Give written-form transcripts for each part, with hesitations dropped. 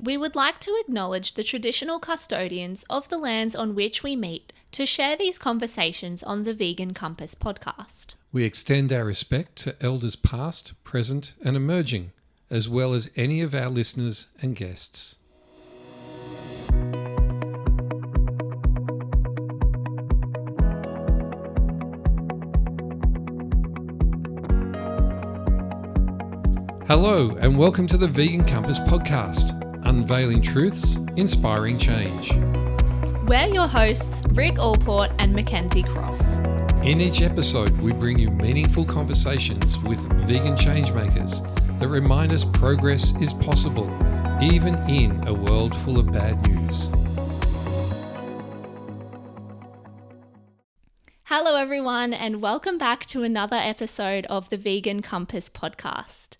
We would like to acknowledge the traditional custodians of the lands on which we meet to share these conversations on the Vegan Compass podcast. We extend our respect to elders past, present and emerging, as well as any of our listeners and guests. Hello and welcome to the Vegan Compass podcast, unveiling truths, inspiring change. We're your hosts, Rick Allport and Mackenzie Cross. In each episode, we bring you meaningful conversations with vegan changemakers that remind us progress is possible, even in a world full of bad news. Hello everyone and welcome back to another episode of the Vegan Compass podcast.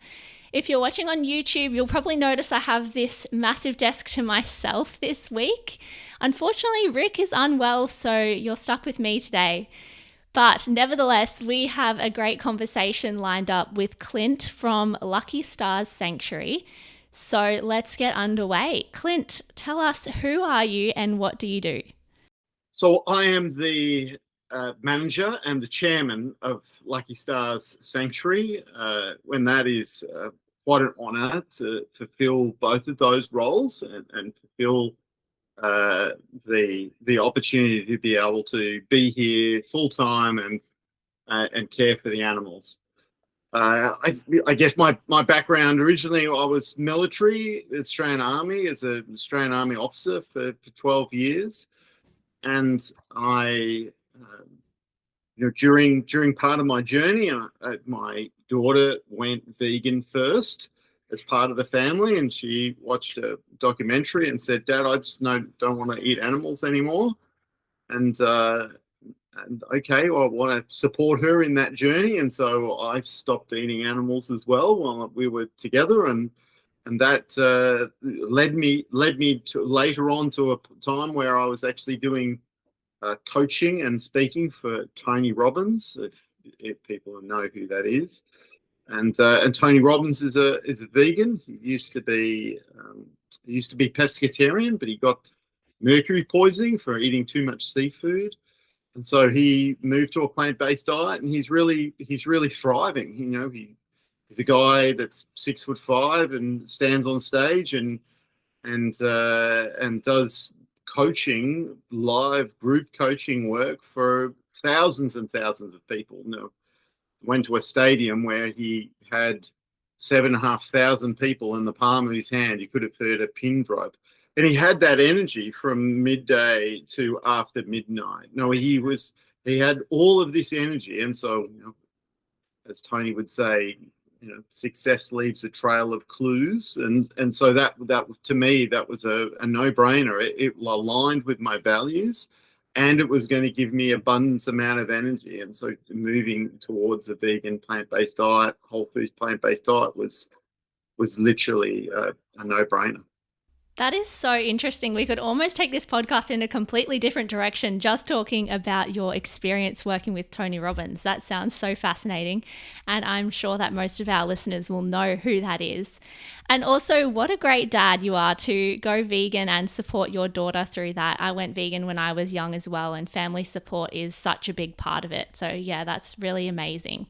If you're watching on YouTube, you'll probably notice I have this massive desk to myself this week. Unfortunately, Rick is unwell, so you're stuck with me today. But nevertheless, we have a great conversation lined up with Clint from Lucky Stars Sanctuary. So let's get underway. Clint, tell us, who are you and what do you do? So I am the manager and the chairman of Lucky Stars Sanctuary, when that is quite an honour to fulfil both of those roles and fulfil the opportunity to be able to be here full time and care for the animals. I guess my background originally, I was military, Australian Army, as an Australian Army officer for 12 years, and I. During part of my journey, my daughter went vegan first as part of the family, and she watched a documentary and said, "Dad, I just don't want to eat animals anymore." And okay, well, I want to support her in that journey, and so I stopped eating animals as well while we were together, and that led me to later on to a time where I was actually doing coaching and speaking for Tony Robbins, if people know who that is, and Tony Robbins is a vegan. He used to be pescatarian, but he got mercury poisoning for eating too much seafood, and so he moved to a plant-based diet, and he's really thriving. He's a guy that's 6'5" and stands on stage and does coaching, live group coaching work for thousands and thousands of people. Went to a stadium where he had 7,500 people in the palm of his hand. You could have heard a pin drop, and he had that energy from midday to after midnight. He had all of this energy, and so as Tony would say, success leaves a trail of clues, and so that to me that was a no-brainer. It aligned with my values, and it was going to give me abundance amount of energy. And so moving towards a vegan plant-based diet, whole foods plant-based diet was literally a no-brainer. That is so interesting. We could almost take this podcast in a completely different direction, just talking about your experience working with Tony Robbins. That sounds so fascinating. And I'm sure that most of our listeners will know who that is. And also, what a great dad you are to go vegan and support your daughter through that. I went vegan when I was young as well, and family support is such a big part of it. So yeah, that's really amazing.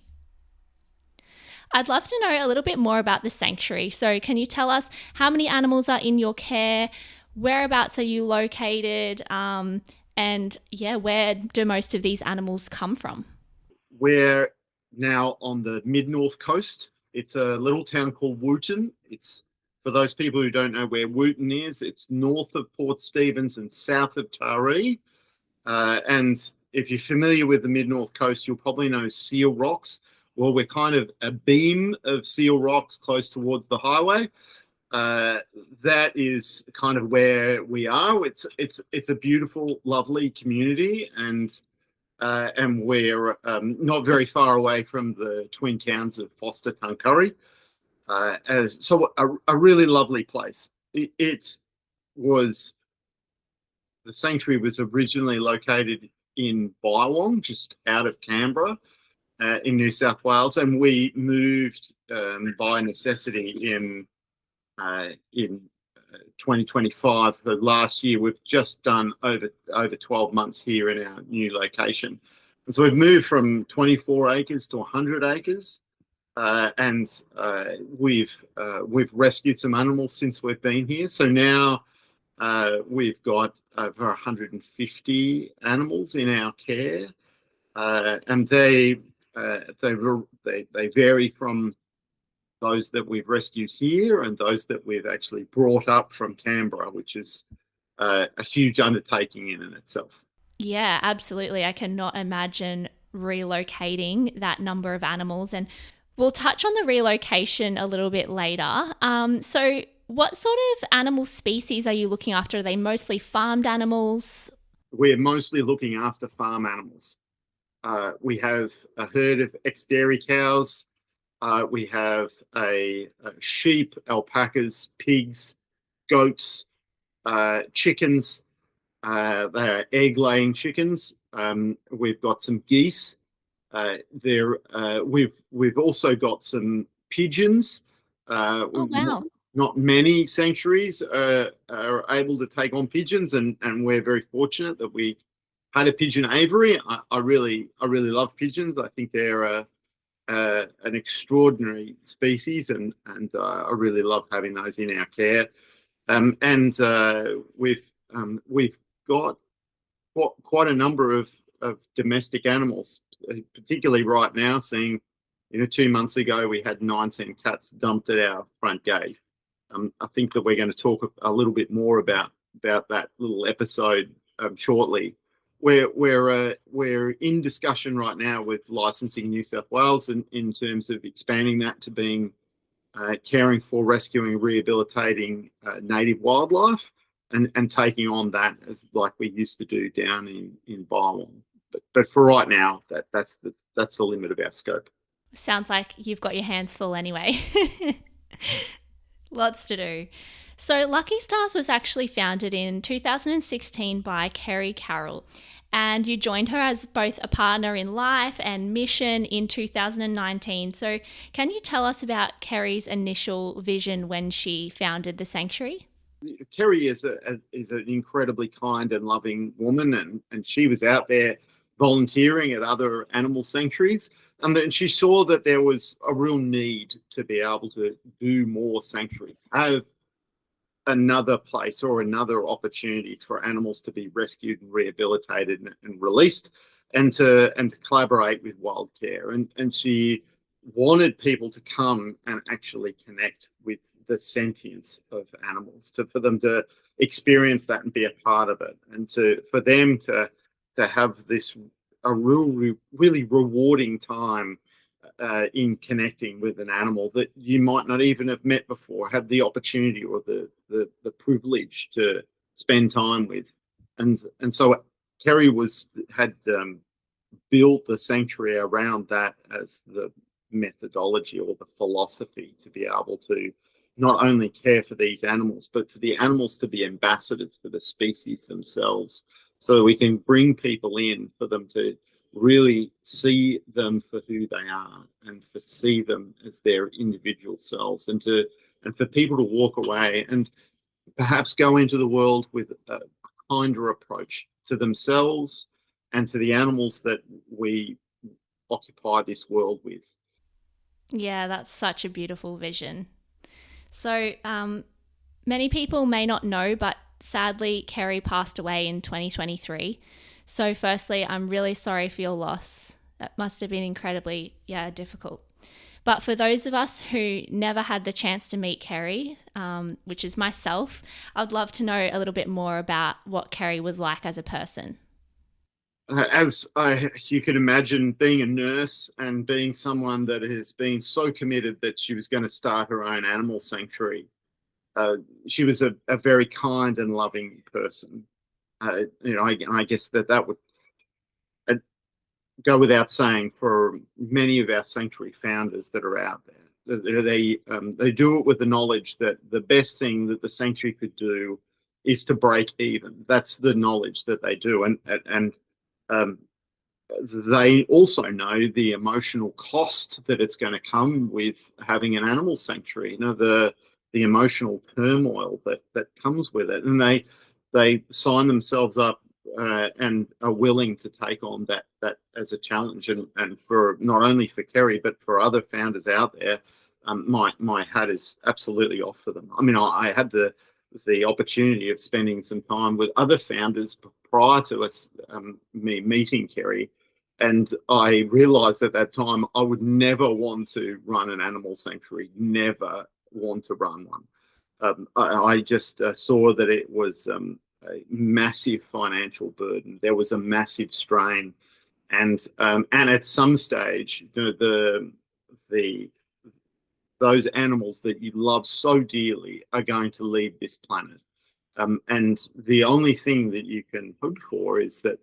I'd love to know a little bit more about the sanctuary. So can you tell us how many animals are in your care? Whereabouts are you located? And where do most of these animals come from? We're now on the mid-north coast. It's a little town called Wooton. It's, for those people who don't know where Wooton is, it's north of Port Stephens and south of Taree. And if you're familiar with the mid-north coast, you'll probably know Seal Rocks. Well, we're kind of a beam of Seal Rocks close towards the highway. That is kind of where we are. It's a beautiful, lovely community, and we're not very far away from the twin towns of Foster, Tuncurry. So a really lovely place. The sanctuary was originally located in Bywong, just out of Canberra, in New South Wales, and we moved by necessity in 2025, the last year, we've just done over 12 months here in our new location. And so we've moved from 24 acres to 100 acres. And we've rescued some animals since we've been here. So now we've got over 150 animals in our care, and they vary from those that we've rescued here and those that we've actually brought up from Canberra, which is a huge undertaking in itself. Yeah, absolutely. I cannot imagine relocating that number of animals. And we'll touch on the relocation a little bit later. So what sort of animal species are you looking after? Are they mostly farmed animals? We're mostly looking after farm animals. We have a herd of ex-dairy cows. We have a sheep, alpacas, pigs, goats, chickens. They are egg-laying chickens. We've got some geese. We've also got some pigeons. Oh, wow. Not many sanctuaries are able to take on pigeons, and we're very fortunate that we had a pigeon aviary. I really love pigeons. I think they're an extraordinary species, and I really love having those in our care. We've got quite a number of domestic animals, particularly right now. Seeing, 2 months ago we had 19 cats dumped at our front gate. I think that we're going to talk a little bit more about that little episode shortly. We're in discussion right now with Licensing New South Wales in terms of expanding that to being caring for, rescuing, rehabilitating native wildlife, and taking on that as like we used to do down in Byalong. But for right now, that's the limit of our scope. Sounds like you've got your hands full anyway. Lots to do. So Lucky Stars was actually founded in 2016 by Kerrie Carroll, and you joined her as both a partner in life and mission in 2019. So can you tell us about Kerrie's initial vision when she founded the sanctuary? Kerrie is an incredibly kind and loving woman, and she was out there volunteering at other animal sanctuaries, and then she saw that there was a real need to be able to do more sanctuaries, have another place or another opportunity for animals to be rescued and rehabilitated and released, and to collaborate with Wildcare. And she wanted people to come and actually connect with the sentience of animals, for them to experience that and be a part of it, and for them to have a really rewarding time in connecting with an animal that you might not even have met before, had the opportunity or the privilege to spend time with. And so Kerrie had built the sanctuary around that as the methodology or the philosophy to be able to not only care for these animals, but for the animals to be ambassadors for the species themselves, so that we can bring people in for them to really see them for who they are, and for see them as their individual selves, and for people to walk away and perhaps go into the world with a kinder approach to themselves and to the animals that we occupy this world with. Yeah, that's such a beautiful vision. So many people may not know, but sadly, Kerrie passed away in 2023. So firstly, I'm really sorry for your loss. That must have been incredibly, difficult. But for those of us who never had the chance to meet Kerrie, which is myself, I'd love to know a little bit more about what Kerrie was like as a person. As you could imagine, being a nurse and being someone that has been so committed that she was going to start her own animal sanctuary, she was a very kind and loving person. I guess that would go without saying for many of our sanctuary founders that are out there. They do it with the knowledge that the best thing that the sanctuary could do is to break even. That's the knowledge that they do, and they also know the emotional cost that it's going to come with having an animal sanctuary. the emotional turmoil that comes with it, and they sign themselves up and are willing to take on that as a challenge, and for not only for Kerrie but for other founders out there, my hat is absolutely off for them. I mean, I had the opportunity of spending some time with other founders prior to us me meeting Kerrie, and I realized at that time I would never want to run an animal sanctuary, never want to run one. I just saw that it was a massive financial burden. There was a massive strain, and at some stage, the those animals that you love so dearly are going to leave this planet. And the only thing that you can hope for is that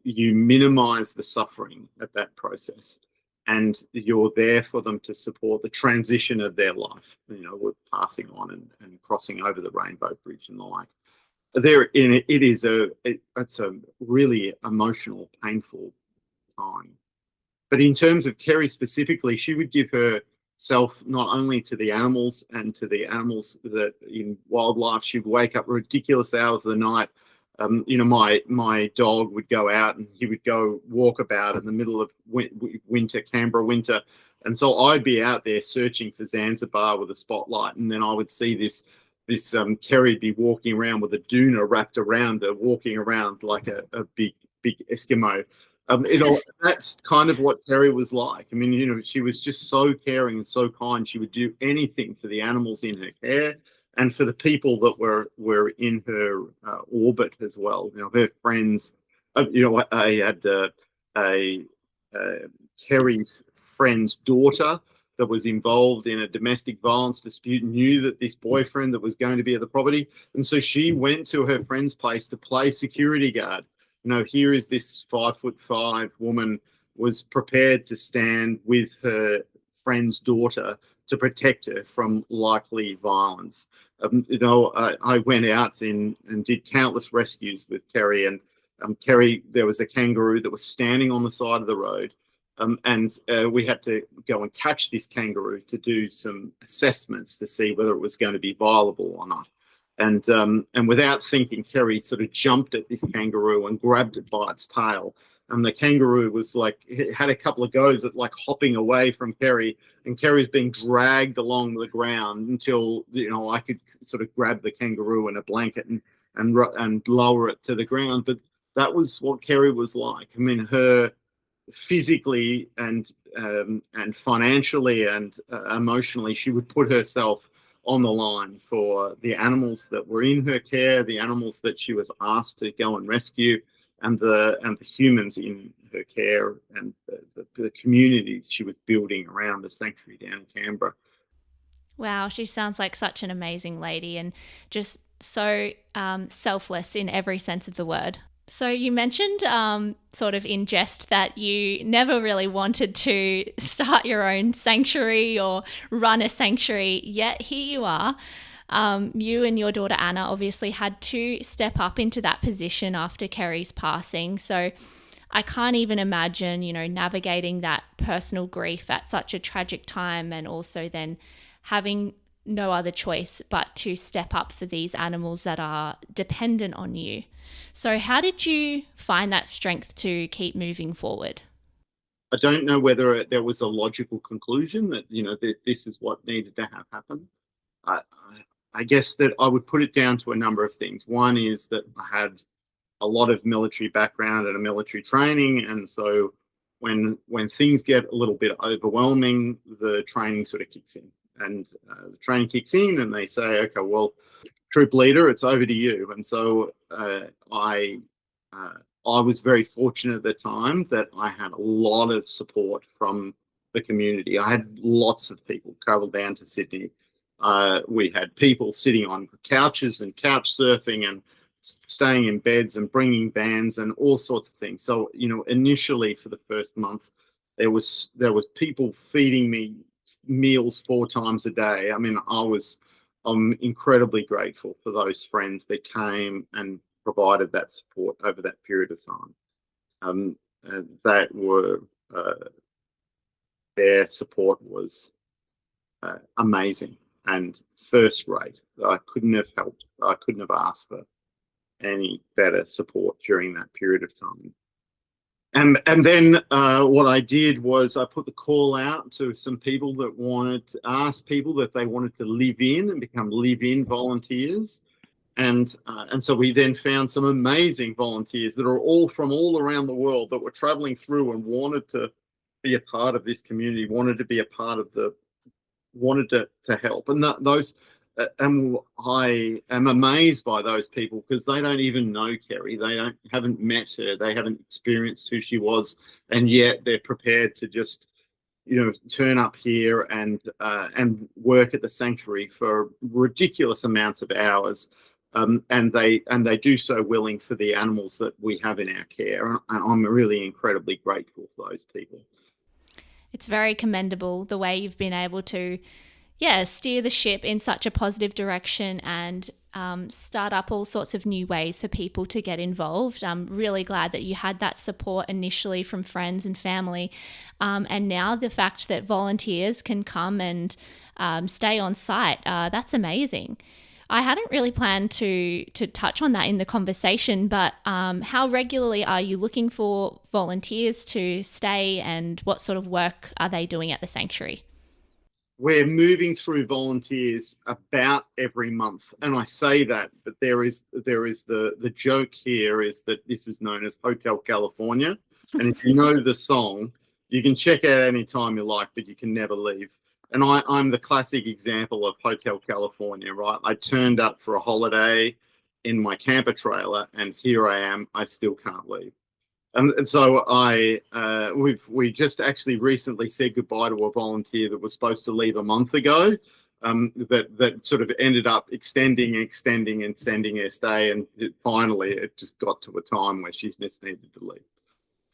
you minimize the suffering of that process, and you're there for them to support the transition of their life, with passing on and crossing over the rainbow bridge and the like. It's a really emotional, painful time. But in terms of Kerrie specifically, she would give herself not only to the animals and to the animals that in wildlife. She'd wake up ridiculous hours of the night. My dog would go out and he would go walk about in the middle of winter, Canberra winter. And so I'd be out there searching for Zanzibar with a spotlight, and then I would see this Kerrie be walking around with a doona wrapped around her, walking around like a big Eskimo. That's kind of what Kerrie was like. I mean, she was just so caring and so kind. She would do anything for the animals in her care and for the people that were in her orbit as well. Her friends. I had Kerrie's friend's daughter that was involved in a domestic violence dispute, knew that this boyfriend that was going to be at the property, and so she went to her friend's place to play security guard. Here is this 5'5" woman was prepared to stand with her friend's daughter to protect her from likely violence. I went out and did countless rescues with Kerrie, and Kerrie, there was a kangaroo that was standing on the side of the road, and we had to go and catch this kangaroo to do some assessments to see whether it was going to be viable or not. And without thinking, Kerrie sort of jumped at this kangaroo and grabbed it by its tail. And the kangaroo was had a couple of goes at hopping away from Kerrie, and Kerrie's being dragged along the ground until I could sort of grab the kangaroo in a blanket and lower it to the ground. But that was what Kerrie was like. I mean, her physically and financially and emotionally, she would put herself on the line for the animals that were in her care, the animals that she was asked to go and rescue, and the humans in her care, and the communities she was building around the sanctuary down in Canberra. Wow, she sounds like such an amazing lady, and just so selfless in every sense of the word. So you mentioned sort of in jest that you never really wanted to start your own sanctuary or run a sanctuary, yet here you are. You and your daughter Anna obviously had to step up into that position after Kerrie's passing. So I can't even imagine, navigating that personal grief at such a tragic time, and also then having no other choice but to step up for these animals that are dependent on you. So how did you find that strength to keep moving forward? I don't know whether there was a logical conclusion that, this is what needed to have happen. I guess that I would put it down to a number of things. One is that I had a lot of military background and a military training, and so when things get a little bit overwhelming, the training sort of kicks in. And the training kicks in and they say, okay, well, troop leader, it's over to you. And so I was very fortunate at the time that I had a lot of support from the community. I had lots of people travel down to Sydney. We had people sitting on couches and couch surfing and staying in beds and bringing vans and all sorts of things. So, initially for the first month, there was people feeding me meals 4 times a day. I mean, I'm incredibly grateful for those friends that came and provided that support over that period of time. That were their support was amazing. and first rate. I couldn't have helped. I couldn't have asked for any better support during that period of time. And then what I did was I put the call out to some people that wanted to ask people that they wanted to live in and become live-in volunteers. And so we then found some amazing volunteers that are all from all around the world that were traveling through and wanted to be a part of this community, wanted to be a part of wanted to help. And those, and I am amazed by those people because they don't even know Kerrie. They haven't met her. They haven't experienced who she was. And yet they're prepared to just, turn up here and work at the sanctuary for ridiculous amounts of hours. And they do so willing for the animals that we have in our care. And I'm really incredibly grateful for those people. It's very commendable the way you've been able to, steer the ship in such a positive direction and start up all sorts of new ways for people to get involved. I'm really glad that you had that support initially from friends and family. And now the fact that volunteers can come and stay on site, that's amazing. I hadn't really planned to touch on that in the conversation, but how regularly are you looking for volunteers to stay and what sort of work are they doing at the sanctuary? We're moving through volunteers about every month. And I say that, but there is the joke here is that this is known as Hotel California. And if you know the song, you can check out any time you like, but you can never leave. And I'm the classic example of Hotel California, right? I turned up for a holiday in my camper trailer, and here I am. I still can't leave. And so we just actually recently said goodbye to a volunteer that was supposed to leave a month ago. That sort of ended up extending their stay, and finally it just got to a time where she just needed to leave.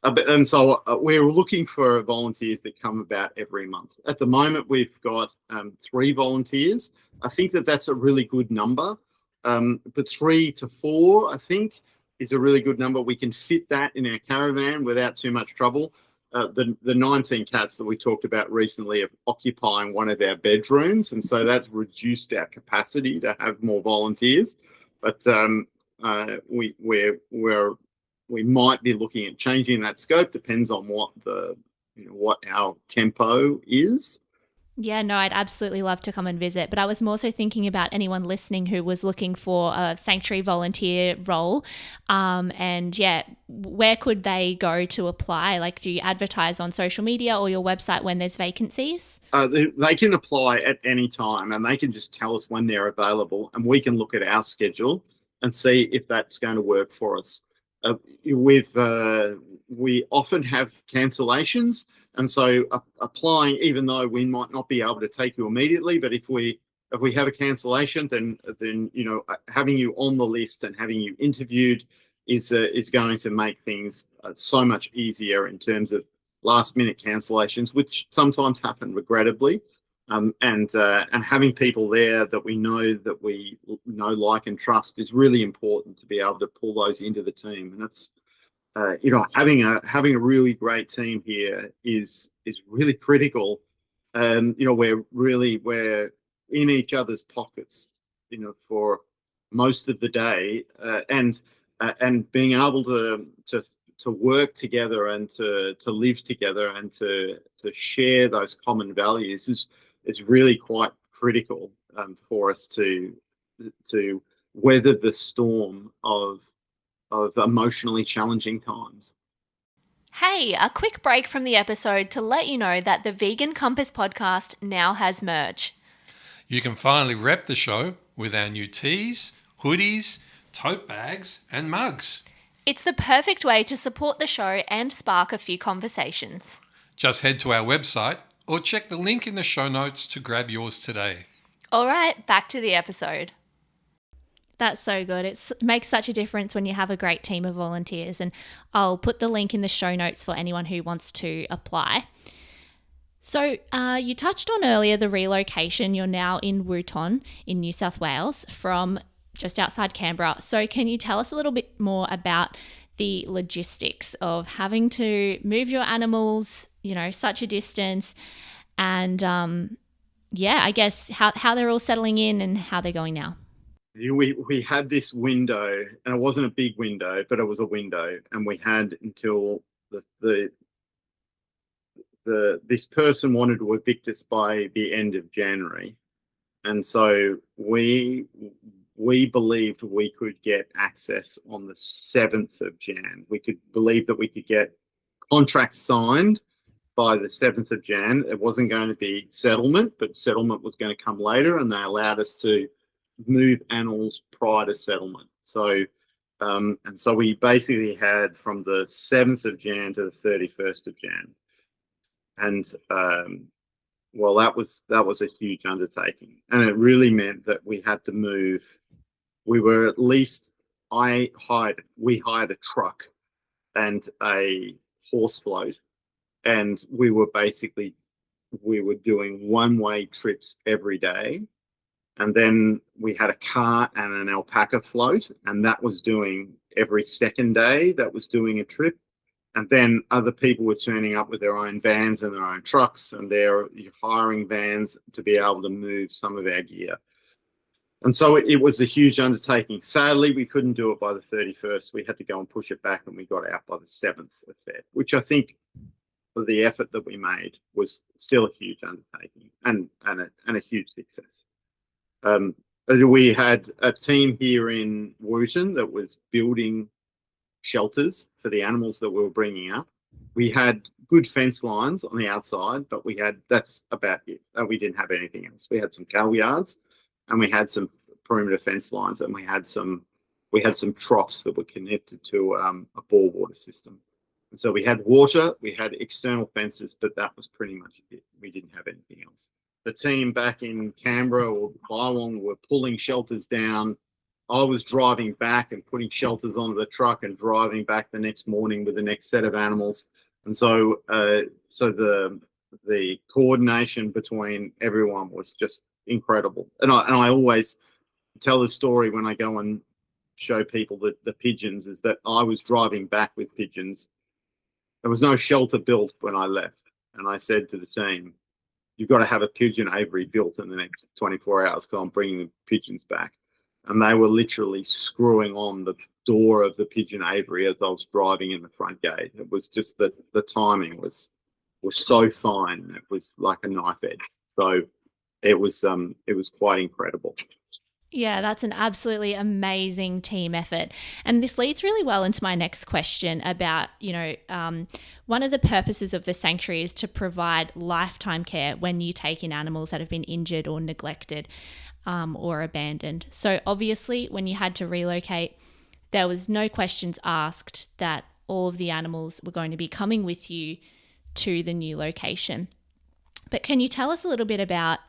And so we're looking for volunteers that come about every month. At the moment, we've got 3 volunteers. I think that's a really good number. But 3 to 4, I think, is a really good number. We can fit that in our caravan without too much trouble. The 19 cats that we talked about recently are occupying one of our bedrooms, and so that's reduced our capacity to have more volunteers. But we might be looking at changing that scope. Depends on what our tempo is. Yeah, no, I'd absolutely love to come and visit. But I was more so thinking about anyone listening who was looking for a sanctuary volunteer role. Where could they go to apply? Like, do you advertise on social media or your website when there's vacancies? They can apply at any time, and they can just tell us when they're available, and we can look at our schedule and see if that's going to work for us. We often have cancellations, and so applying, even though we might not be able to take you immediately, but if we have a cancellation, then having you on the list and having you interviewed is going to make things so much easier in terms of last minute cancellations, which sometimes happen regrettably. And having people there that we know, like, and trust is really important to be able to pull those into the team. And it's, having a really great team here is really critical. We're in each other's pockets, for most of the day, and being able to work together and to live together and to share those common values is really quite critical for us to weather the storm of emotionally challenging times. Hey, a quick break from the episode to let you know that the Vegan Compass podcast now has merch. You can finally rep the show with our new tees, hoodies, tote bags, and mugs. It's the perfect way to support the show and spark a few conversations. Just head to our website or check the link in the show notes to grab yours today. All right, back to the episode. That's so good. It makes such a difference when you have a great team of volunteers, and I'll put the link in the show notes for anyone who wants to apply. So you touched on earlier the relocation. You're now in Wooton in New South Wales from just outside Canberra. So can you tell us a little bit more about the logistics of having to move your animals, such a distance, and yeah, I guess how they're all settling in and how they're going now. We had this window, and it wasn't a big window, but it was a window, and we had until this person wanted to evict us by the end of January, and so we believed we could get access on the 7th of Jan. We could believe that we could get contracts signed by the 7th of Jan. It wasn't going to be settlement, but settlement was going to come later, and they allowed us to move animals prior to settlement. So, and so we basically had from the 7th of Jan to the 31st of Jan. And well, that was a huge undertaking, and it really meant that we had to move. We were at least we hired a truck and a horse float, and we were doing one-way trips every day, and then we had a car and an alpaca float, and that was doing every second day. That was doing a trip. And then other people were turning up with their own vans and their own trucks, and they're hiring vans to be able to move some of our gear. And so it was a huge undertaking. Sadly, we couldn't do it by the 31st. We had to go and push it back, and we got out by the 7th of Feb, which I think for the effort that we made was still a huge undertaking and a huge success. We had a team here in Wooton that was building shelters for the animals that we were bringing up. We had good fence lines on the outside, but that's about it. We didn't have anything else. We had some cattle yards, and we had some perimeter fence lines, and we had some troughs that were connected to a bore water system. And so we had water, we had external fences, but that was pretty much it. We didn't have anything else. The team back in Canberra or Bylong were pulling shelters down. I was driving back and putting shelters onto the truck and driving back the next morning with the next set of animals. And so the coordination between everyone was just incredible. And I always tell the story when I go and show people the pigeons, is that I was driving back with pigeons. There was no shelter built when I left. And I said to the team, you've got to have a pigeon aviary built in the next 24 hours because I'm bringing the pigeons back. And they were literally screwing on the door of the pigeon aviary as I was driving in the front gate. It was just the timing was so fine. It was like a knife edge. So it was quite incredible. Yeah, that's an absolutely amazing team effort. And this leads really well into my next question about, one of the purposes of the sanctuary is to provide lifetime care when you take in animals that have been injured or neglected or abandoned. So obviously, when you had to relocate, there was no questions asked that all of the animals were going to be coming with you to the new location. But can you tell us a little bit about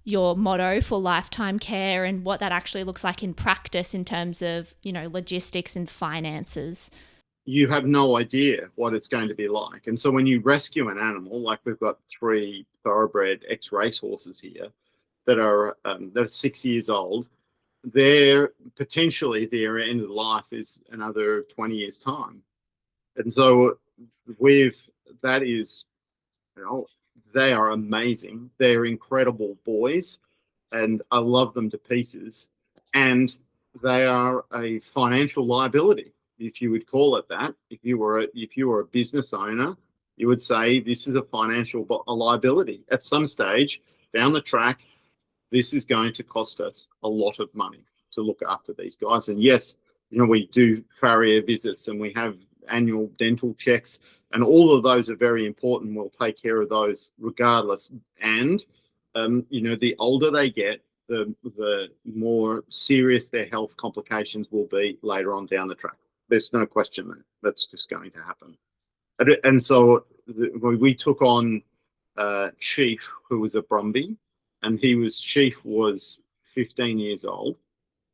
your motto for lifetime care and what that actually looks like in practice in terms of, logistics and finances? You have no idea what it's going to be like. And so when you rescue an animal, like we've got 3 thoroughbred ex-race horses here that are 6 years old, potentially their end of life is another 20 years time. And so they are amazing. They're incredible boys, and I love them to pieces. And they are a financial liability, if you would call it that. If you were a business owner, you would say this is a financial liability. At some stage down the track, this is going to cost us a lot of money to look after these guys. And yes, we do farrier visits and we have annual dental checks, and all of those are very important. We'll take care of those regardless. And, the older they get, the more serious their health complications will be later on down the track. There's no question that that's just going to happen. And so we took on Chief, who was a Brumby, and Chief was 15 years old,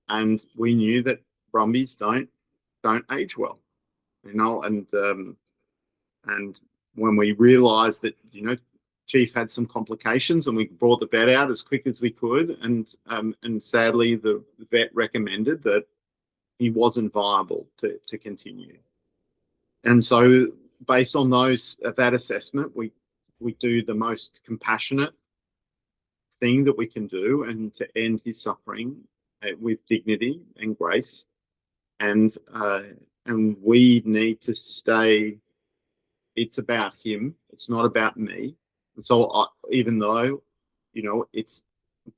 and we knew that Brumbies don't age well, and when we realised that Chief had some complications, and we brought the vet out as quick as we could, and sadly the vet recommended that he wasn't viable to continue. And so based on that assessment, we do the most compassionate thing that we can do, and to end his suffering with dignity and grace. And we need to stay. It's about him. It's not about me. And so, even though, it's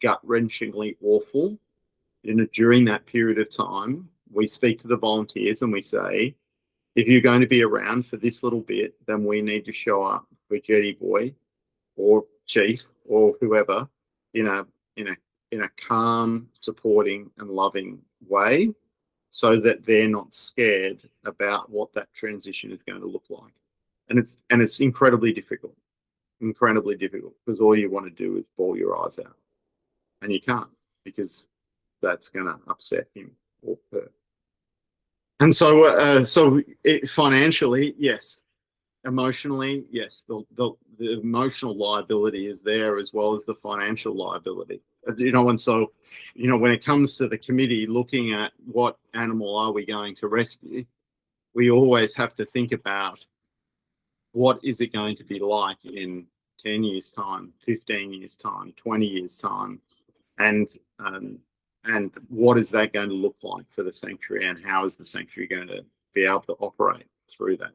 gut-wrenchingly awful, during that period of time, we speak to the volunteers and we say, if you're going to be around for this little bit, then we need to show up for Jetty Boy or Chief or whoever in a calm, supporting, and loving way, so that they're not scared about what that transition is going to look like. And it's incredibly difficult, because all you want to do is bawl your eyes out, and you can't, because that's going to upset him or her. And so, financially, yes. Emotionally, yes. The emotional liability is there, as well as the financial liability. And so, when it comes to the committee looking at what animal are we going to rescue, we always have to think about what is it going to be like in 10 years' time, 15 years' time, 20 years' time, and what is that going to look like for the sanctuary, and how is the sanctuary going to be able to operate through that?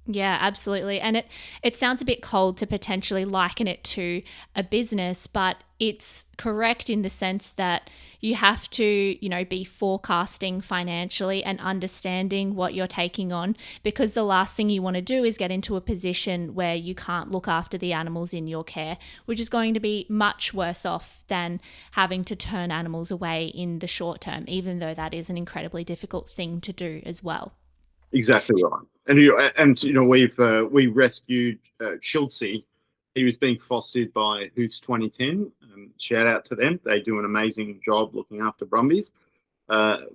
Yeah, absolutely. And it sounds a bit cold to potentially liken it to a business, but it's correct in the sense that you have to, be forecasting financially and understanding what you're taking on, because the last thing you want to do is get into a position where you can't look after the animals in your care, which is going to be much worse off than having to turn animals away in the short term, even though that is an incredibly difficult thing to do as well. Exactly right. And we rescued Schultzy. He was being fostered by Hoots 2010. Shout out to them. They do an amazing job looking after Brumbies.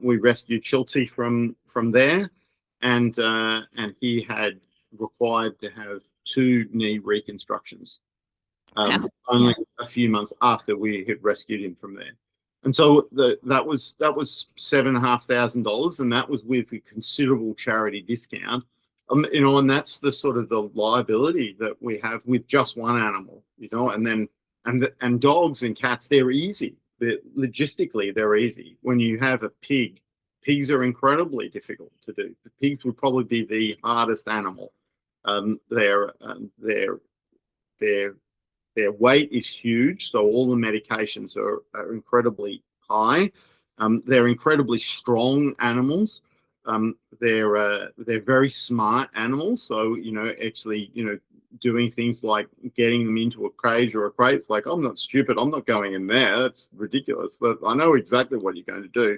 We rescued Schultzy from there, and he had required to have 2 knee reconstructions only a few months after we had rescued him from there. And so that was $7,500, and that was with a considerable charity discount. And that's the sort of the liability that we have with just one animal, and dogs and cats, they're easy. Logistically, they're easy. When you have a pig, pigs are incredibly difficult to do. The pigs would probably be the hardest animal. Their weight is huge, so all the medications are incredibly high. They're incredibly strong animals. They're very smart animals. So actually, doing things like getting them into a cage or a crate, it's like, I'm not stupid. I'm not going in there. That's ridiculous. I know exactly what you're going to do.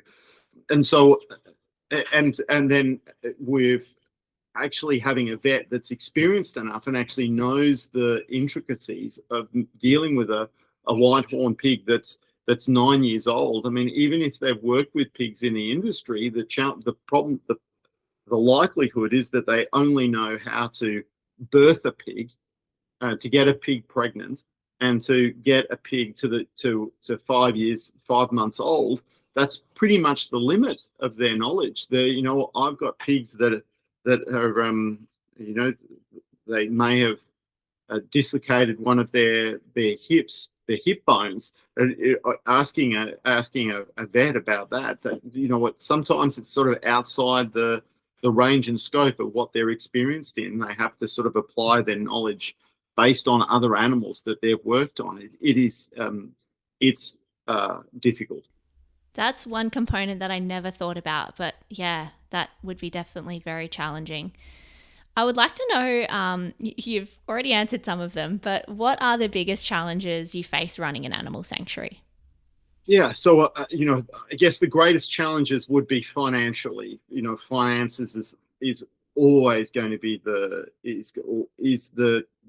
And so, and then with actually having a vet that's experienced enough and actually knows the intricacies of dealing with a white-horn pig that's 9 years old. I mean, even if they've worked with pigs in the industry, the likelihood is that they only know how to birth a pig, to get a pig pregnant, and to get a pig to 5 months old. That's pretty much the limit of their knowledge. I've got pigs that are they may have dislocated one of their hips, their hip bones. Asking a vet about that, sometimes it's sort of outside the range and scope of what they're experienced in. They have to sort of apply their knowledge based on other animals that they've worked on. It's difficult. That's one component that I never thought about, but yeah, that would be definitely very challenging. I would like to know, you've already answered some of them, but what are the biggest challenges you face running an animal sanctuary? Yeah, so I guess the greatest challenges would be financially. Finances is always going to be the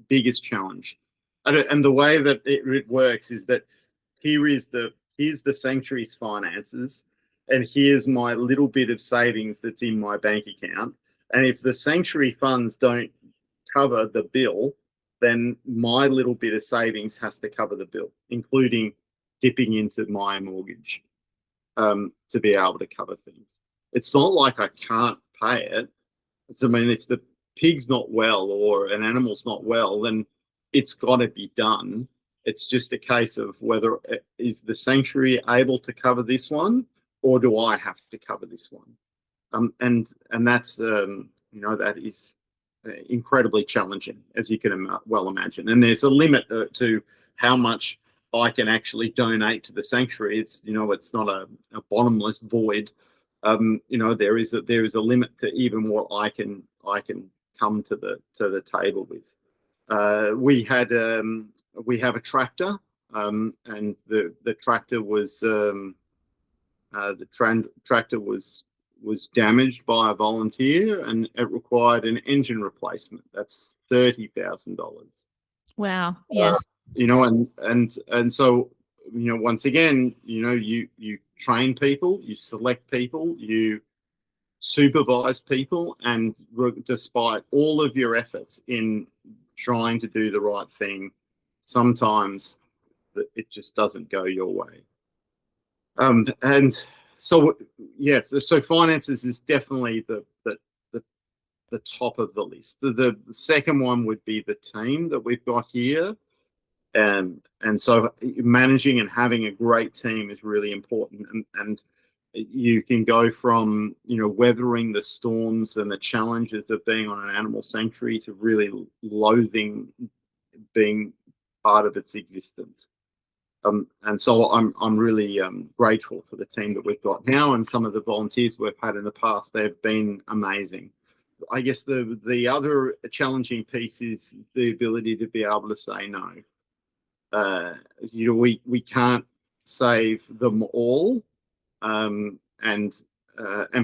biggest challenge, and the way that it works is that here's the sanctuary's finances, and here's my little bit of savings that's in my bank account. And if the sanctuary funds don't cover the bill, then my little bit of savings has to cover the bill, including dipping into my mortgage to be able to cover things. It's not like I can't pay it. If the pig's not well or an animal's not well, then it's got to be done. It's just a case of whether is the sanctuary able to cover this one, or do I have to cover this one? And that's that is incredibly challenging, as you can well imagine. And there's a limit to how much I can actually donate to the sanctuary. It's it's not a bottomless void. There is a limit to even what I can come to the table with. We have a tractor, and the tractor was tractor was damaged by a volunteer, and it required an engine replacement. That's $30,000. Wow. Yeah. And so once again, you train people, you select people, you supervise people, and despite all of your efforts in trying to do the right thing, sometimes it just doesn't go your way. And so so finances is definitely the top of the list. The second one would be the team that we've got here. And so managing and having a great team is really important. And you can go from, weathering the storms and the challenges of being on an animal sanctuary to really loathing being part of its existence. And so I'm really grateful for the team that we've got now, and some of the volunteers we've had in the past. They've been amazing. I guess the other challenging piece is the ability to be able to say no. We can't save them all, and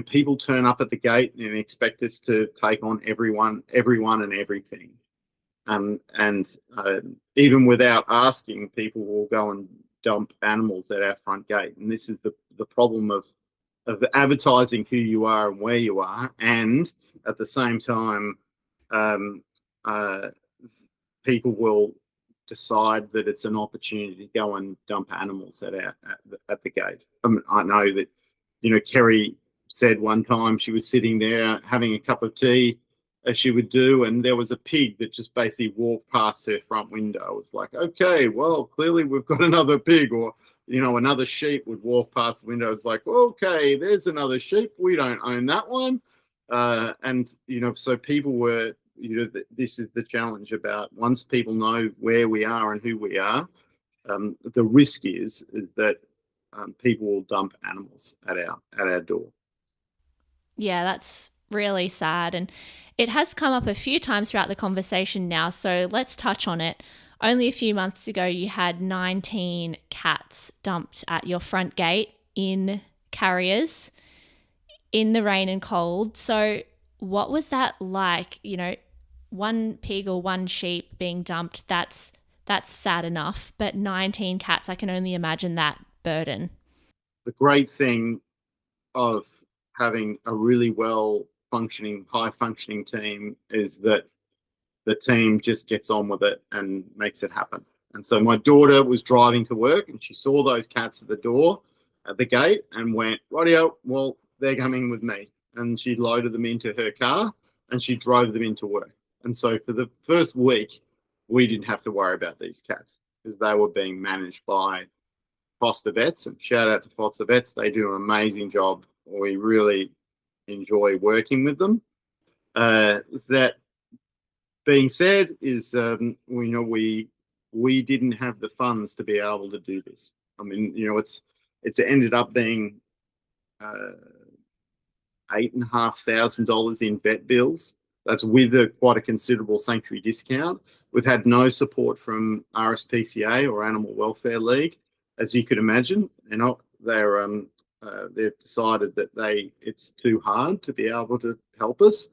people turn up at the gate and expect us to take on everyone and everything. And even without asking, people will go and dump animals at our front gate. And this is the problem of advertising who you are and where you are, and at the same time, people will decide that it's an opportunity to go and dump animals at the gate. I know that Kerrie said one time she was sitting there having a cup of tea, as she would do, and there was a pig that just basically walked past her front window. It was like, okay, well, clearly we've got another pig. Or another sheep would walk past the window. It's like, okay, there's another sheep, we don't own that one. And so people were, this is the challenge about, once people know where we are and who we are, the risk is that people will dump animals at our door. Yeah, that's really sad. And it has come up a few times throughout the conversation now, so let's touch on it. Only a few months ago, you had 19 cats dumped at your front gate in carriers in the rain and cold. So what was that like? One pig or one sheep being dumped, that's sad enough, but 19 cats, I can only imagine that burden. The great thing of having a really high functioning team is that the team just gets on with it and makes it happen. And so my daughter was driving to work and she saw those cats at the gate, and went, rightio, well, they're coming with me. And she loaded them into her car and she drove them into work. And so for the first week, we didn't have to worry about these cats because they were being managed by foster vets. And shout out to foster vets. They do an amazing job. We really enjoy working with them. That being said, is we didn't have the funds to be able to do this. I mean, it's ended up being $8,500 in vet bills. That's with quite a considerable sanctuary discount. We've had no support from RSPCA or Animal Welfare League, as you could imagine. They've decided that it's too hard to be able to help us,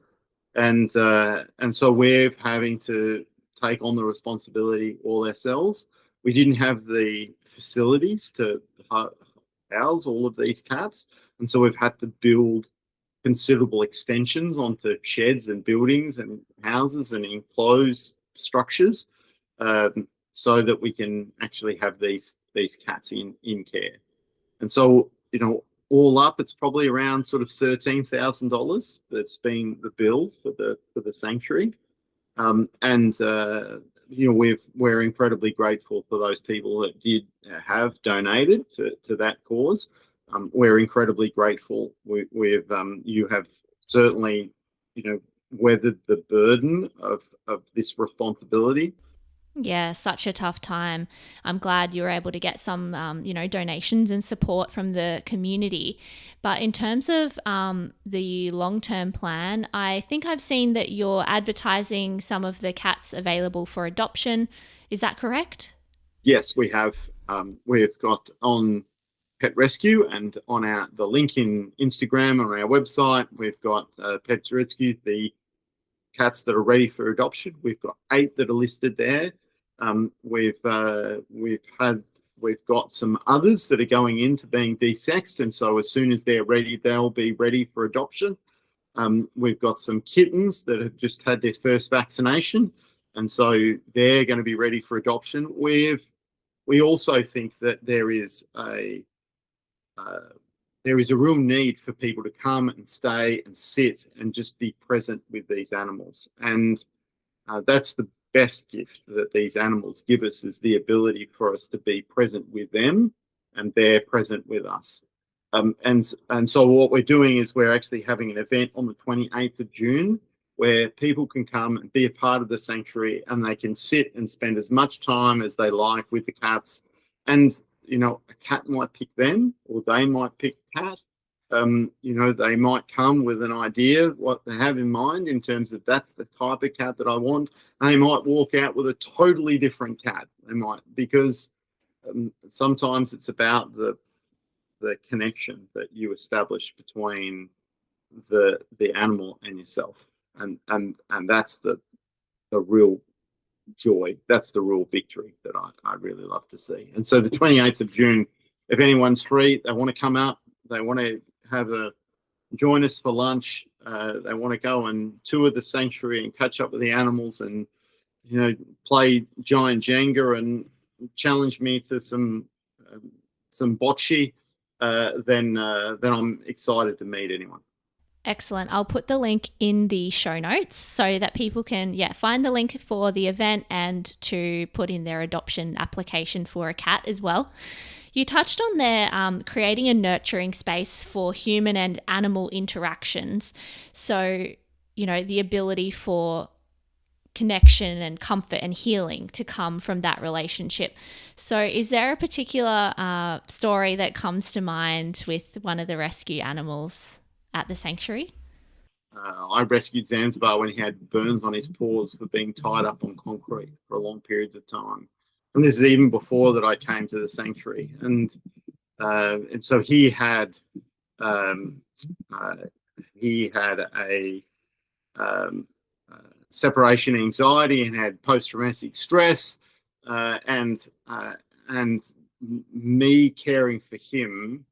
and so we're having to take on the responsibility all ourselves. We didn't have the facilities to house all of these cats, and so we've had to build considerable extensions onto sheds and buildings and houses and enclosed structures, so that we can actually have these cats in care. And so, all up, it's probably around sort of $13,000 that's been the bill for the sanctuary. And we're incredibly grateful for those people that did have donated to that cause. We're incredibly grateful. You have certainly, weathered the burden of this responsibility. Yeah, such a tough time. I'm glad you were able to get some, donations and support from the community. But in terms of the long-term plan, I think I've seen that you're advertising some of the cats available for adoption. Is that correct? Yes, we have. We've got on Pet Rescue and on the link in Instagram on our website. We've got Pet Rescue, the cats that are ready for adoption. We've got 8 that are listed there. We've got some others that are going into being desexed, and so as soon as they're ready, they'll be ready for adoption. We've got some kittens that have just had their first vaccination, and so they're going to be ready for adoption. We also think that there is a real need for people to come and stay and sit and just be present with these animals, and that's the best gift that these animals give us, is the ability for us to be present with them and they're present with us. And so what we're doing is we're actually having an event on the 28th of June where people can come and be a part of the sanctuary, and they can sit and spend as much time as they like with the cats. And, a cat might pick them, or they might pick a cat. They might come with an idea what they have in mind in terms of that's the type of cat that I want. And they might walk out with a totally different cat. They might, because sometimes it's about the connection that you establish between the animal and yourself, and that's the real joy. That's the real victory that I really love to see. And so the 28th of June, if anyone's free, they want to come out, they want to join us for lunch, they want to go and tour the sanctuary and catch up with the animals, and play giant Jenga and challenge me to some bocce, then I'm excited to meet anyone. Excellent. I'll put the link in the show notes so that people can find the link for the event and to put in their adoption application for a cat as well. You touched on there creating a nurturing space for human and animal interactions. So, the ability for connection and comfort and healing to come from that relationship. So is there a particular story that comes to mind with one of the rescue animals at the sanctuary? I rescued Zanzibar when he had burns on his paws for being tied up on concrete for long periods of time. And this is even before that I came to the sanctuary. And so he had a separation anxiety and had post-traumatic stress, and me caring for him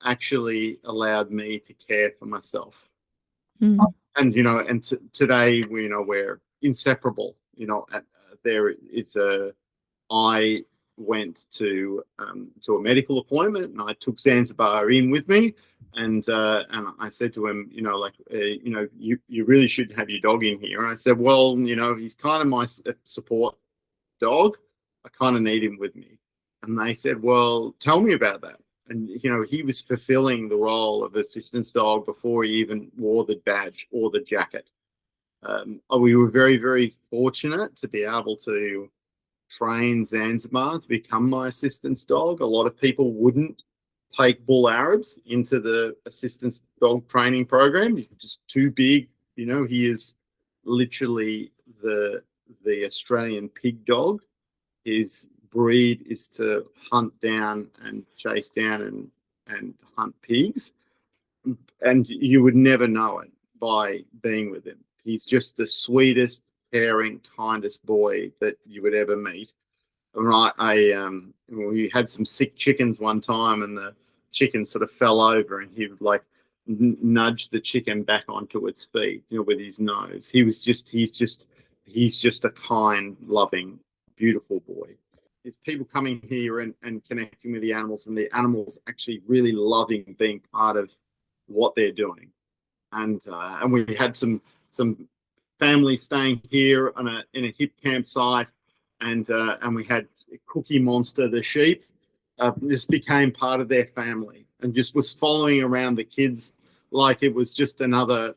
actually allowed me to care for myself. Mm. And today we're inseparable. I went to a medical appointment, and I took Zanzibar in with me, and I said to him, you really should have your dog in here. And I said, well, he's kind of my support dog. I kind of need him with me. And they said, well, tell me about that. And, he was fulfilling the role of assistance dog before he even wore the badge or the jacket. We were very, very fortunate to be able to train Zanzibar to become my assistance dog. A lot of people wouldn't take bull Arabs into the assistance dog training program. He's just too big. He is literally the Australian pig dog. His breed is to hunt down and chase down and hunt pigs. And you would never know it by being with him. He's just the sweetest, caring, kindest boy that you would ever meet. And we had some sick chickens one time, and the chicken sort of fell over, and he would nudge the chicken back onto its feet, with his nose. He's just a kind, loving, beautiful boy. It's people coming here and connecting with the animals, and the animals actually really loving being part of what they're doing. And we had some family staying here in a hip campsite, and we had Cookie Monster, the sheep. Just became part of their family and just was following around the kids like it was just another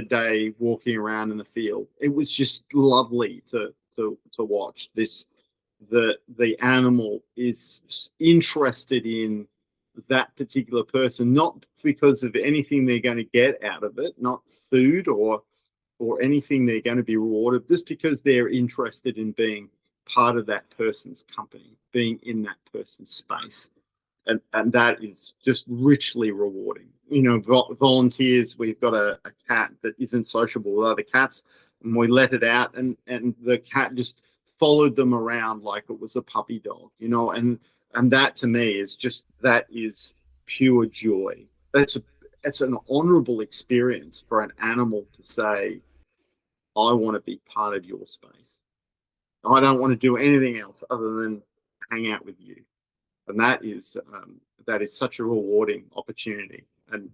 day walking around in the field. It was just lovely to watch this. The animal is interested in that particular person, not because of anything they're going to get out of it, not food or anything they're going to be rewarded, just because they're interested in being part of that person's company, being in that person's space. And that is just richly rewarding. You know, volunteers, we've got a cat that isn't sociable with other cats, and we let it out, and the cat just followed them around like it was a puppy dog, you know, and that to me is just, that is pure joy. It's an honorable experience for an animal to say, I want to be part of your space. I don't want to do anything else other than hang out with you. And that is such a rewarding opportunity. And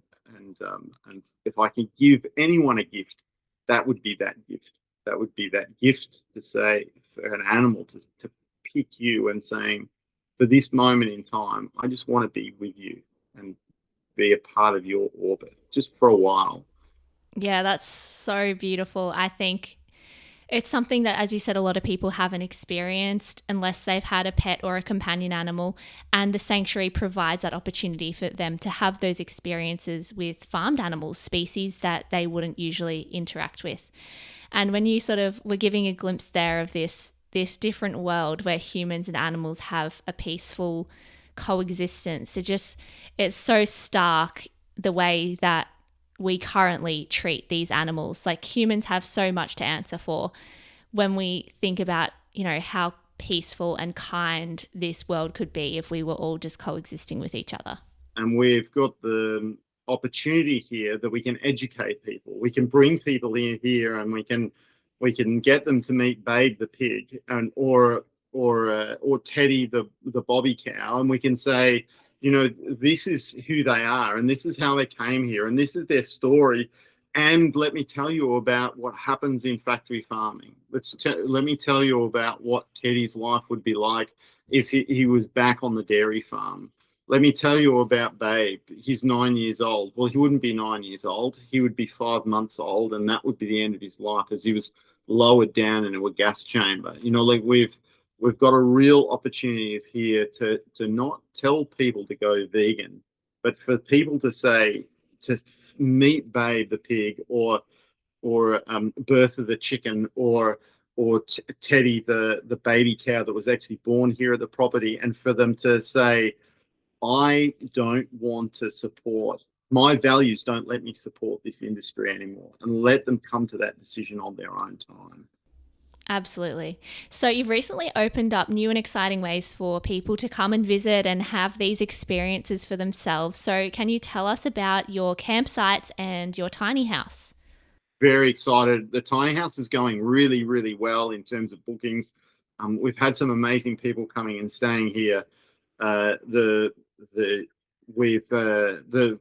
if I can give anyone a gift, that would be that gift. That would be that gift to say, for an animal to pick you and saying, for this moment in time, I just want to be with you and be a part of your orbit just for a while. Yeah, that's so beautiful. I think it's something that, as you said, a lot of people haven't experienced unless they've had a pet or a companion animal. And the sanctuary provides that opportunity for them to have those experiences with farmed animals, species that they wouldn't usually interact with. And when you sort of were giving a glimpse there of this different world where humans and animals have a peaceful coexistence, it's so stark the way that we currently treat these animals. Like, humans have so much to answer for when we think about, you know, how peaceful and kind this world could be if we were all just coexisting with each other. And we've got the opportunity here that we can educate people. We can bring people in here, and we can get them to meet Babe the pig, and or Teddy the bobby cow, and we can say, you know, this is who they are, and this is how they came here, and this is their story. And let me tell you about what happens in factory farming. Let me tell you about what Teddy's life would be like if he was back on the dairy farm. Let me tell you about Babe. He's 9 years old. Well, he wouldn't be 9 years old. He would be 5 months old, and that would be the end of his life as he was lowered down into a gas chamber. You know, like we've got a real opportunity here to not tell people to go vegan, but for people to say, to meet Babe the pig, or Bertha the chicken, or Teddy the baby cow that was actually born here at the property, and for them to say, I don't want to support, my values don't let me support this industry anymore, and let them come to that decision on their own time. Absolutely. So you've recently opened up new and exciting ways for people to come and visit and have these experiences for themselves. So can you tell us about your campsites and your tiny house? Very excited. The tiny house is going really, really well in terms of bookings. We've had some amazing people coming and staying here. The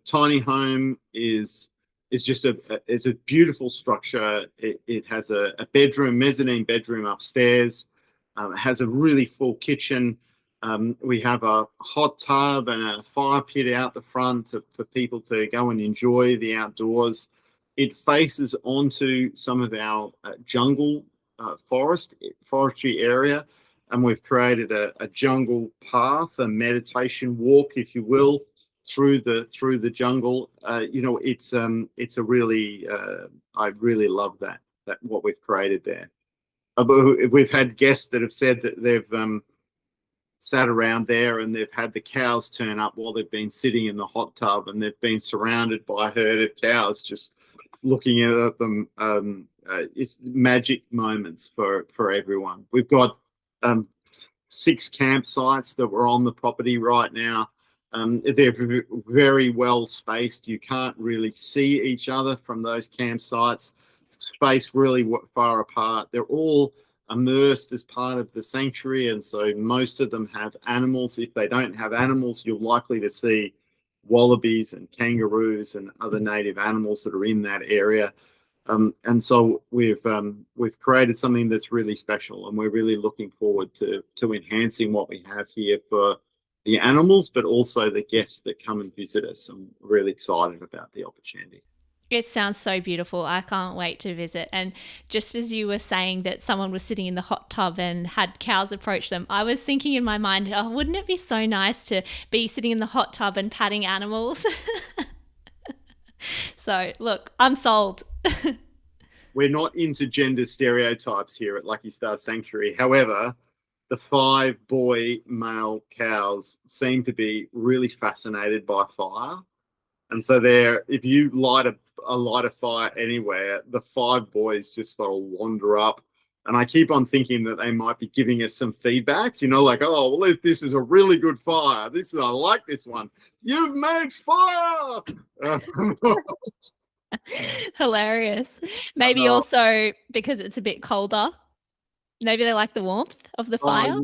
tiny home is just it's a beautiful structure. It has a bedroom, mezzanine bedroom upstairs. It has a really full kitchen. We have a hot tub and a fire pit out the front for people to go and enjoy the outdoors. It faces onto some of our jungle forestry area, and we've created a jungle path, a meditation walk, if you will, through the jungle. You know, it's a really I really love that what we've created there. We've had guests that have said that they've sat around there and they've had the cows turn up while they've been sitting in the hot tub, and they've been surrounded by a herd of cows just looking at them. It's magic moments for everyone. We've got 6 campsites that we're on the property right now. They're very well spaced. You can't really see each other from those campsites, spaced really far apart. They're all immersed as part of the sanctuary, and so most of them have animals. If they don't have animals, you're likely to see wallabies and kangaroos and other native animals that are in that area. And so we've created something that's really special, and we're really looking forward to enhancing what we have here for the animals, but also the guests that come and visit us. I'm really excited about the opportunity. It sounds so beautiful. I can't wait to visit. And just as you were saying that someone was sitting in the hot tub and had cows approach them, I was thinking in my mind, oh, wouldn't it be so nice to be sitting in the hot tub and patting animals? So, look, I'm sold. We're not into gender stereotypes here at Lucky Star Sanctuary. However, the 5 boy male cows seem to be really fascinated by fire. And so if you light a fire anywhere, the 5 boys just sort of wander up. And I keep on thinking that they might be giving us some feedback, like, oh, well, this is a really good fire. I like this one. You've made fire. Hilarious. Maybe also because it's a bit colder. Maybe they like the warmth of the fire.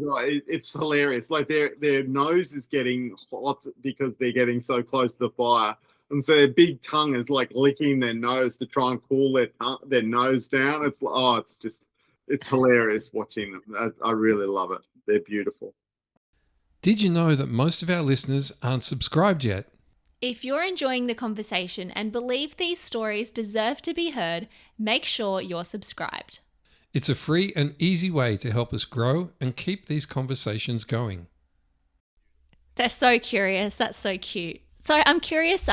It's hilarious. Like their nose is getting hot because they're getting so close to the fire. And so their big tongue is like licking their nose to try and cool their nose down. It's hilarious watching them. I really love it. They're beautiful. Did you know that most of our listeners aren't subscribed yet? If you're enjoying the conversation and believe these stories deserve to be heard, make sure you're subscribed. It's a free and easy way to help us grow and keep these conversations going. They're so curious. That's so cute. So I'm curious,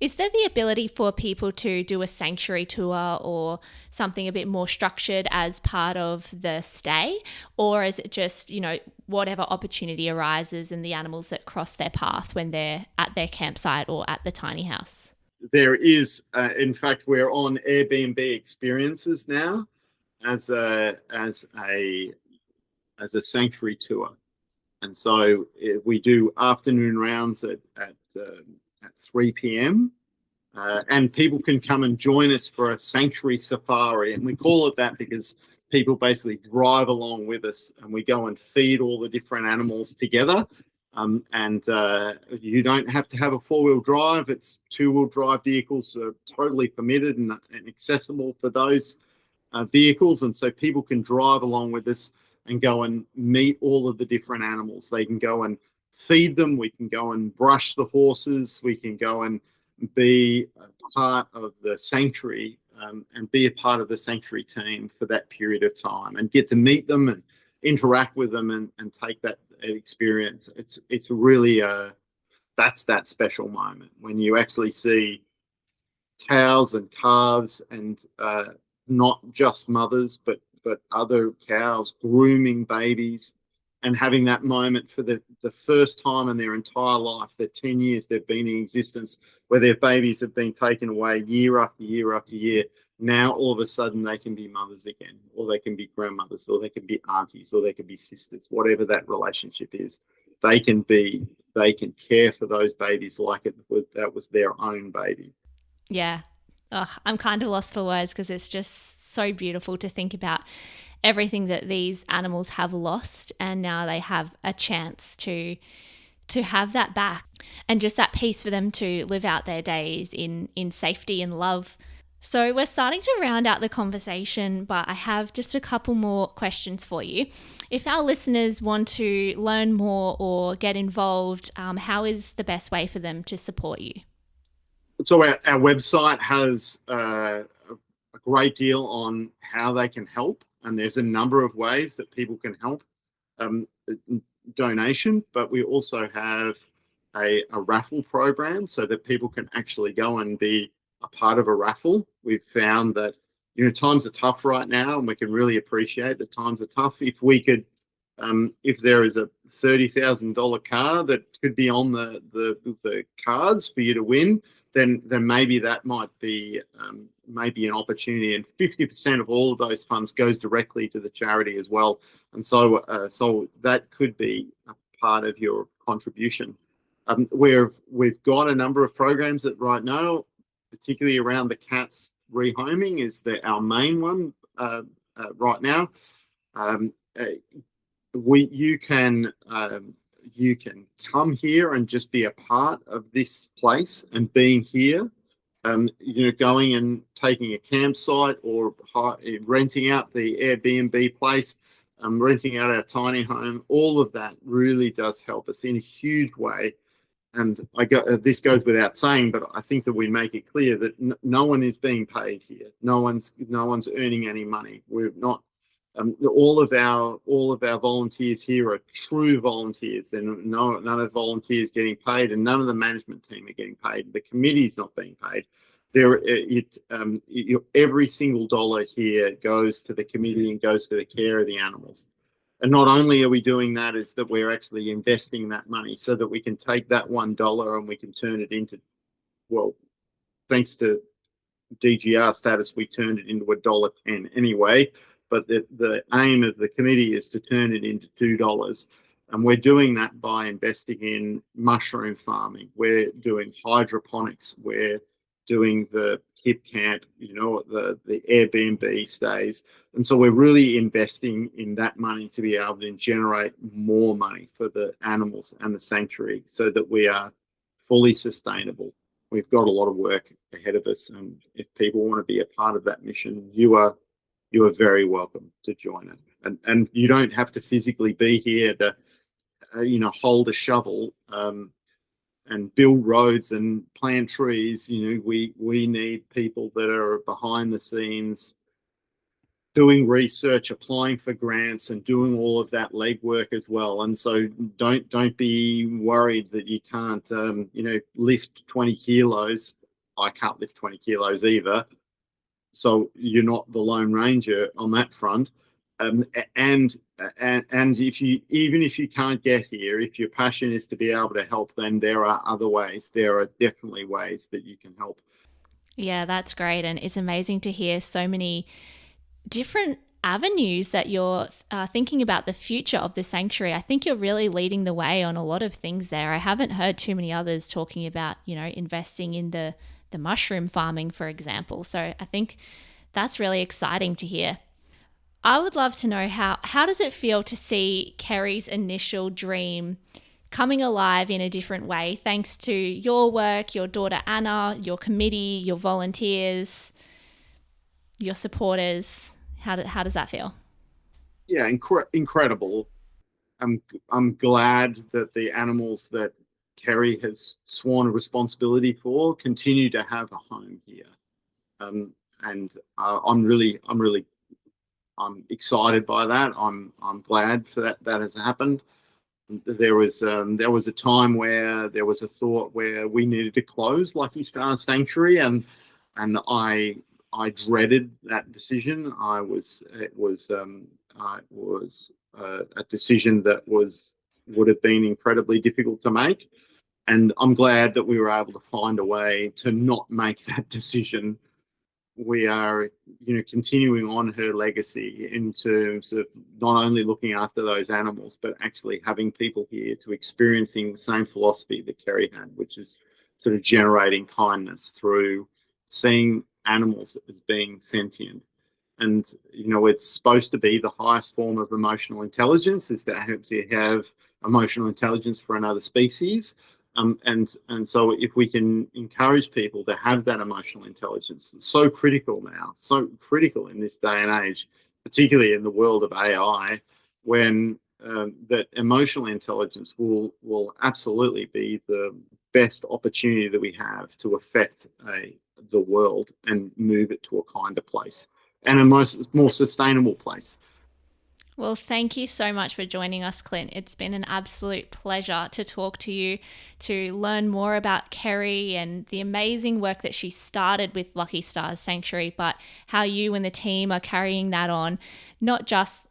is there the ability for people to do a sanctuary tour or something a bit more structured as part of the stay? Or is it just, whatever opportunity arises and the animals that cross their path when they're at their campsite or at the tiny house? There is, in fact, we're on Airbnb experiences now as a sanctuary tour. And so we do afternoon rounds at 3 p.m. And people can come and join us for a sanctuary safari. And we call it that because people basically drive along with us and we go and feed all the different animals together. And you don't have to have a 4-wheel drive. It's 2-wheel drive vehicles are totally permitted and accessible for those vehicles. And so people can drive along with us and go and meet all of the different animals. They can go and feed them. We can go and brush the horses. We can go and be a part of the sanctuary and be a part of the sanctuary team for that period of time and get to meet them and interact with them and take that experience. It's really that's that special moment when you actually see cows and calves and not just mothers, but other cows grooming babies and having that moment for the first time in their entire life, the 10 years they've been in existence, where their babies have been taken away year after year after year. Now, all of a sudden, they can be mothers again, or they can be grandmothers, or they can be aunties, or they can be sisters, whatever that relationship is. They can care for those babies like that was their own baby. Yeah. Oh, I'm kind of lost for words because it's just so beautiful to think about everything that these animals have lost and now they have a chance to have that back and just that peace for them to live out their days in safety and love. So we're starting to round out the conversation, but I have just a couple more questions for you. If our listeners want to learn more or get involved, how is the best way for them to support you? So our website has a great deal on how they can help, and there's a number of ways that people can help. Donation, but we also have a raffle program so that people can actually go and be a part of a raffle. We've found that times are tough right now, and we can really appreciate that times are tough. If we could, if there is a $30,000 car that could be on the cards for you to win, then maybe that might be maybe an opportunity. And 50% of all of those funds goes directly to the charity as well. And so that could be a part of your contribution. We've got a number of programs that right now, particularly around the cats rehoming, is our main one right now. You can come here and just be a part of this place, and being here going and taking a campsite or renting out the Airbnb place, renting out our tiny home, all of that really does help us in a huge way. And this goes without saying, but I think that we make it clear that no one is being paid here. No one's earning any money. We're not. All of our volunteers here are true volunteers. None of the volunteers getting paid, and none of the management team are getting paid. The committee's not being paid. Every single dollar here goes to the committee and goes to the care of the animals. And not only are we doing that, is that we're actually investing that money so that we can take that $1 and we can turn it into, well, thanks to DGR status, we turned it into $1.10 anyway. But the aim of the committee is to turn it into $2. And we're doing that by investing in mushroom farming. We're doing hydroponics. We're doing the hip camp, the Airbnb stays. And so we're really investing in that money to be able to generate more money for the animals and the sanctuary so that we are fully sustainable. We've got a lot of work ahead of us. And if people want to be a part of that mission, you are very welcome to join it. And you don't have to physically be here to, hold a shovel and build roads and plant trees. We need people that are behind the scenes doing research, applying for grants, and doing all of that legwork as well. And so don't be worried that you can't, lift 20 kilos. I can't lift 20 kilos either. So you're not the Lone Ranger on that front. And if you can't get here, if your passion is to be able to help, then there are other ways. There are definitely ways that you can help. Yeah, that's great. And it's amazing to hear so many different avenues that you're thinking about the future of the sanctuary. I think you're really leading the way on a lot of things there. I haven't heard too many others talking about, investing in the mushroom farming, for example. So I think that's really exciting to hear. I would love to know how does it feel to see Kerrie's initial dream coming alive in a different way, thanks to your work, your daughter Anna, your committee, your volunteers, your supporters? How does that feel? Yeah, incredible. I'm glad that the animals that Kerrie has sworn a responsibility for continue to have a home here, and I'm excited by that. I'm glad for that has happened. There was a time where there was a thought where we needed to close Lucky Star Sanctuary, and I dreaded that decision. It was a decision that would have been incredibly difficult to make. And I'm glad that we were able to find a way to not make that decision. We are, continuing on her legacy in terms of not only looking after those animals, but actually having people here to experiencing the same philosophy that Kerrie had, which is sort of generating kindness through seeing animals as being sentient. And, it's supposed to be the highest form of emotional intelligence, is to have emotional intelligence for another species. And so if we can encourage people to have that emotional intelligence, it's so critical now, so critical in this day and age, particularly in the world of AI, when that emotional intelligence will absolutely be the best opportunity that we have to affect the world and move it to a kinder place and a more sustainable place. Well, thank you so much for joining us, Clint. It's been an absolute pleasure to talk to you, to learn more about Kerrie and the amazing work that she started with Lucky Stars Sanctuary, but how you and the team are carrying that on, not just,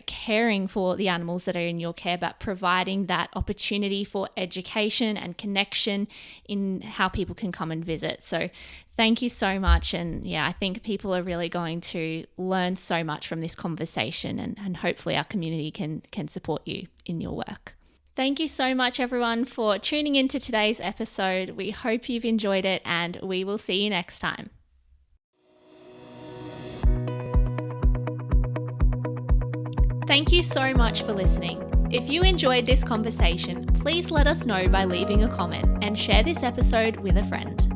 caring for the animals that are in your care, but providing that opportunity for education and connection in how people can come and visit. So thank you so much. And yeah, I think people are really going to learn so much from this conversation, and hopefully our community can support you in your work. Thank you so much, everyone, for tuning into today's episode. We hope you've enjoyed it, and we will see you next time. Thank you so much for listening. If you enjoyed this conversation, please let us know by leaving a comment and share this episode with a friend.